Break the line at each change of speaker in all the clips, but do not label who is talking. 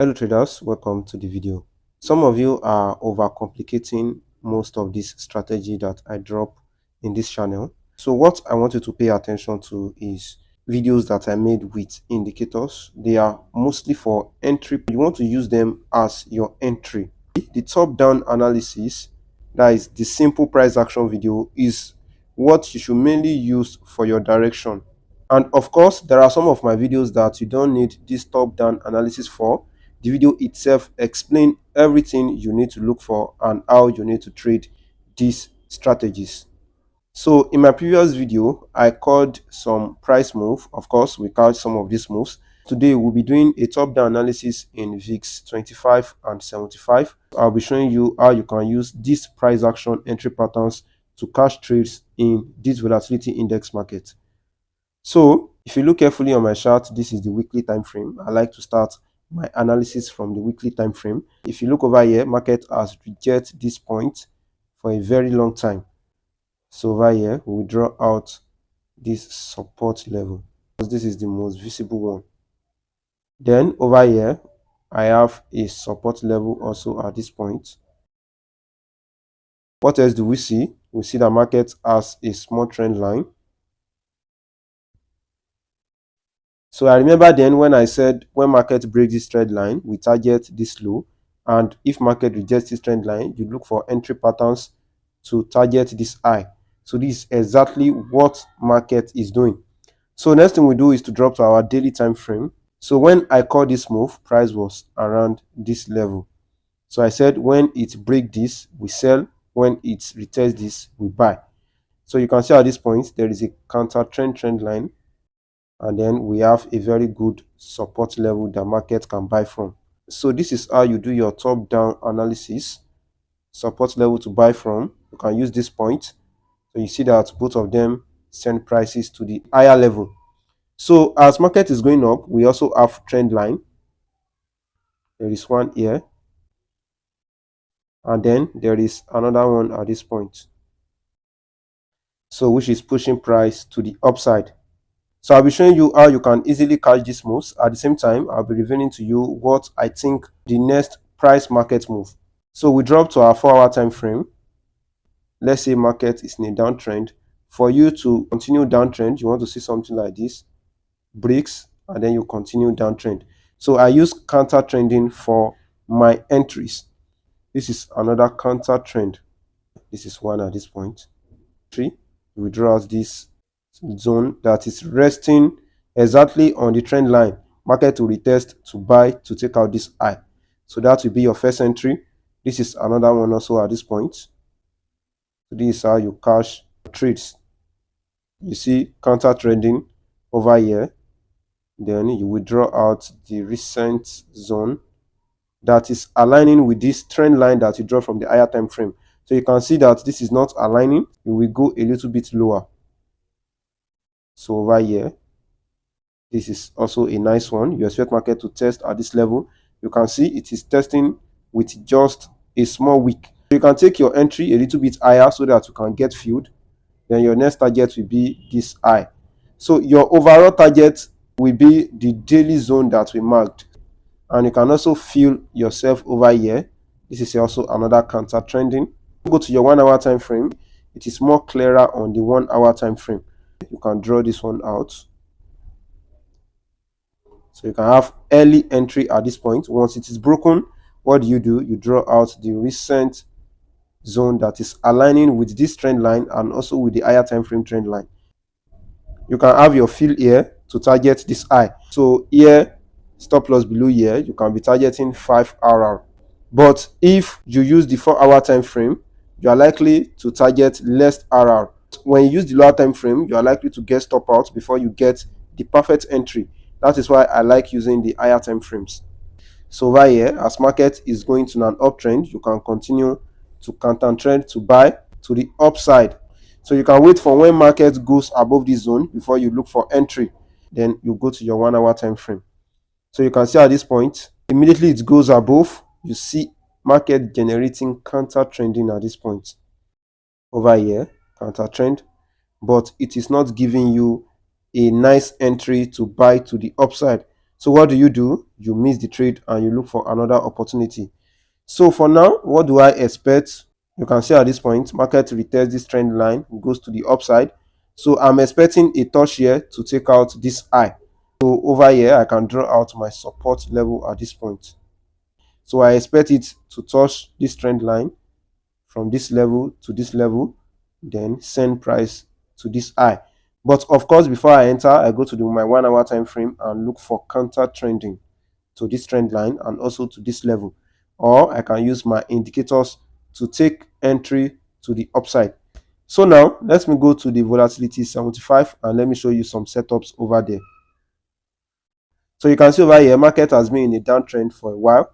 Hello traders, welcome to the video. Some of you are overcomplicating most of this strategy that I drop in this channel. So what I want you to pay attention to is videos that I made with indicators. They are mostly for entry. You want to use them as your entry. The top-down analysis, that is the simple price action video, is what you should mainly use for your direction. And of course, there are some of my videos that you don't need this top-down analysis for. The video itself explains everything you need to look for and how you need to trade these strategies. So in my previous video, I called some price move. Of course, we called some of these moves. Today, we'll be doing a top-down analysis in VIX 25 and 75. I'll be showing you how you can use these price action entry patterns to cash trades in this volatility index market. So if you look carefully on my chart, this is the weekly time frame. I like to start my analysis from the weekly time frame. If you look over here, market has rejected this point for a very long time. So over here, we draw out this support level. This is the most visible one. Then over here, I have a support level also at this point. What else do we see? We see the market has a small trend line. So I remember then when I said when market breaks this trend line, we target this low. And if market rejects this trend line, you look for entry patterns to target this high. So this is exactly what market is doing. So next thing we do is to drop to our daily time frame. So when I call this move, price was around this level. So I said when it breaks this, we sell. When it retests this, we buy. So you can see at this point, there is a counter trend line. And then we have a very good support level that market can buy from. So this is how you do your top-down analysis. Support level to buy from. You can use this point. So you see that both of them send prices to the higher level. So as market is going up, we also have trend line. There is one here. And then there is another one at this point. So which is pushing price to the upside. So I'll be showing you how you can easily catch these moves. At the same time, I'll be revealing to you what I think the next price market move. So we drop to our 4-hour time frame. Let's say market is in a downtrend. For you to continue downtrend, you want to see something like this. Breaks, and then you continue downtrend. So I use counter trending for my entries. This is another counter trend. This is one at this point. We draw out this zone that is resting exactly on the trend line. Market will retest to buy to take out this high. So that will be your first entry. This is another one also at this point. So this is how you cash trades. You see counter trending over here. Then you will draw out the recent zone that is aligning with this trend line that you draw from the higher time frame. So you can see that this is not aligning. You will go a little bit lower. So over here, this is also a nice one. You expect market to test at this level. You can see it is testing with just a small wick. You can take your entry a little bit higher so that you can get filled. Then your next target will be this high. So your overall target will be the daily zone that we marked. And you can also fill yourself over here. This is also another counter trending. Go to your 1-hour time frame. It is more clearer on the 1-hour time frame. You can draw this one out. So you can have early entry at this point. Once it is broken, what do? You draw out the recent zone that is aligning with this trend line and also with the higher time frame trend line. You can have your fill here to target this high. So here, stop loss below here, you can be targeting 5 RR. But if you use the 4-hour time frame, you are likely to target less RR. When you use the lower time frame, you are likely to get stop out before you get the perfect entry. That is why I like using the higher time frames. So over here, as market is going to an uptrend, you can continue to counter trend to buy to the upside. So you can wait for when market goes above this zone before you look for entry. Then you go to your 1-hour time frame. So you can see at this point, immediately it goes above, you see market generating counter trending at this point. Over here, counter trend, but it is not giving you a nice entry to buy to the upside. So what do? You miss the trade and you look for another opportunity. So for now, what do I expect? You can see at this point, market retests this trend line, goes to the upside. So I'm expecting a touch here to take out this high. So over here, I can draw out my support level at this point. So I expect it to touch this trend line from this level to this level, then send price to this high. But of course, before I enter, I go to my 1 hour time frame and look for counter trending to this trend line and also to this level. Or I can use my indicators to take entry to the upside. So now let me go to the volatility 75 and let me show you some setups over there. So you can see over here, market has been in a downtrend for a while.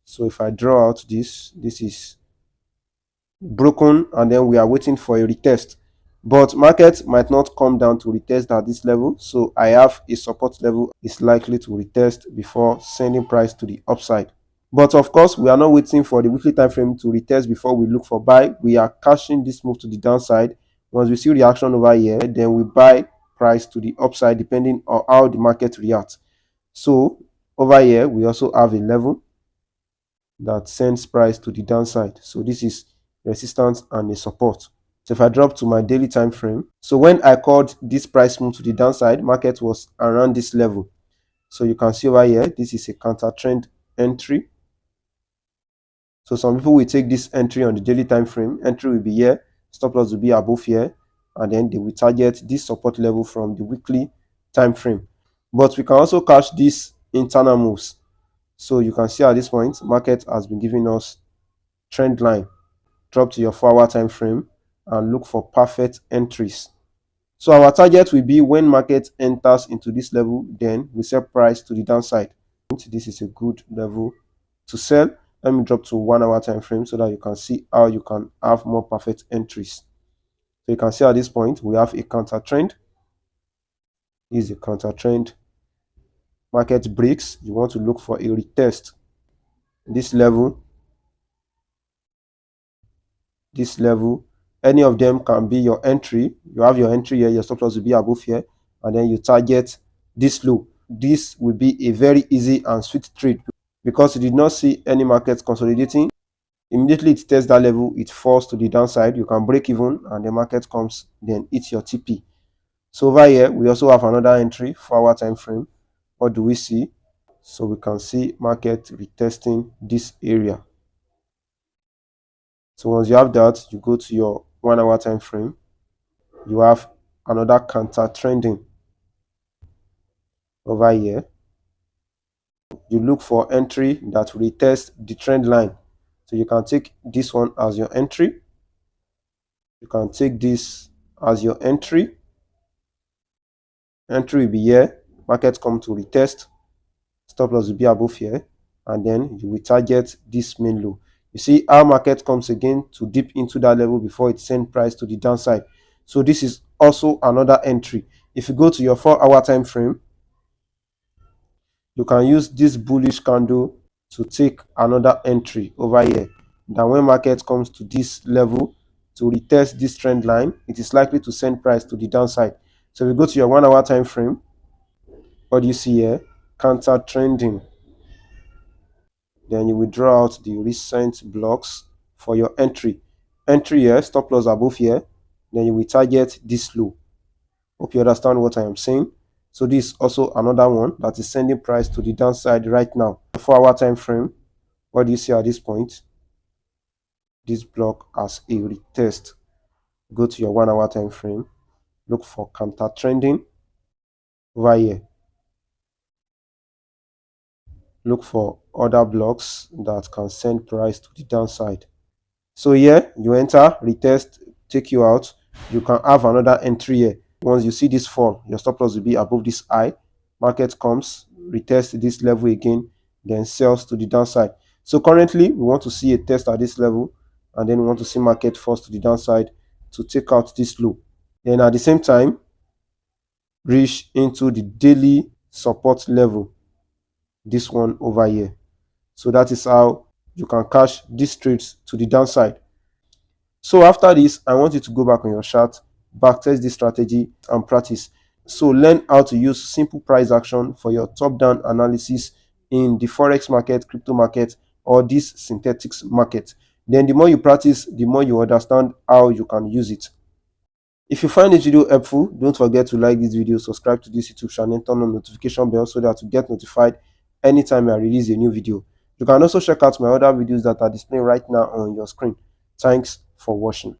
So if I draw out this is broken and then we are waiting for a retest. But market might not come down to retest at this level. So I have a support level is likely to retest before sending price to the upside. But of course, we are not waiting for the weekly time frame to retest before we look for buy. We are cashing this move to the downside. Once we see reaction over here, then we buy price to the upside depending on how the market reacts. So over here, we also have a level that sends price to the downside. So this is resistance and a support. So if I drop to my daily time frame, so when I called this price move to the downside, market was around this level. So you can see over here, this is a counter trend entry. So some people will take this entry on the daily time frame. Entry will be here, stop loss will be above here, and then they will target this support level from the weekly time frame. But we can also catch these internal moves. So you can see at this point, market has been giving us trend line. Drop to your 4 hour time frame and look for perfect entries. So our target will be when market enters into this level, then we sell price to the downside. This is a good level to sell. Let me drop to 1 hour time frame so that you can see how you can have more perfect entries. So you can see at this point we have a counter trend. This is a counter trend. Market breaks, you want to look for a retest. This level, any of them can be your entry. You have your entry here, your stop loss will be above here, and then you target this low. This will be a very easy and sweet trade because you did not see any market consolidating. Immediately it tests that level, it falls to the downside. You can break even and the market comes, then hits your TP. So over here, we also have another entry, 4 hour time frame. What do we see? So we can see market retesting this area. So once you have that, you go to your 1 hour time frame. You have another counter trending over here. You look for entry that will retest the trend line. So you can take this one as your entry. You can take this as your entry. Entry will be here. Market come to retest. Stop loss will be above here. And then you will target this main low. You see how market comes again to dip into that level before it sends price to the downside. So this is also another entry. If you go to your 4 hour time frame, you can use this bullish candle to take another entry over here. Then when market comes to this level to retest this trend line, it is likely to send price to the downside. So if you go to your 1 hour time frame, what do you see here? Counter trending. Then you will draw out the recent blocks for your entry. Entry here, stop loss above here. Then you will target this low. Hope you understand what I am saying. So this is also another one that is sending price to the downside right now. 4 hour time frame, what do you see at this point? This block as a retest. Go to your 1 hour time frame, look for counter trending over here. Look for other blocks that can send price to the downside. So here you enter, retest, take you out. You can have another entry here. Once you see this fall, your stop loss will be above this high. Market comes, retest this level again, then sells to the downside. So currently we want to see a test at this level, and then we want to see market falls to the downside to take out this low. Then at the same time, reach into the daily support level, this one over here. So that is how you can cash these trades to the downside. So after this, I want you to go back on your chart, backtest this strategy and practice. So learn how to use simple price action for your top-down analysis in the forex market, crypto market, or this synthetics market. Then the more you practice, the more you understand how you can use it. If you find this video helpful, don't forget to like this video, subscribe to this YouTube channel, turn on notification bell so that you get notified anytime I release a new video. You can also check out my other videos that are displaying right now on your screen. Thanks for watching.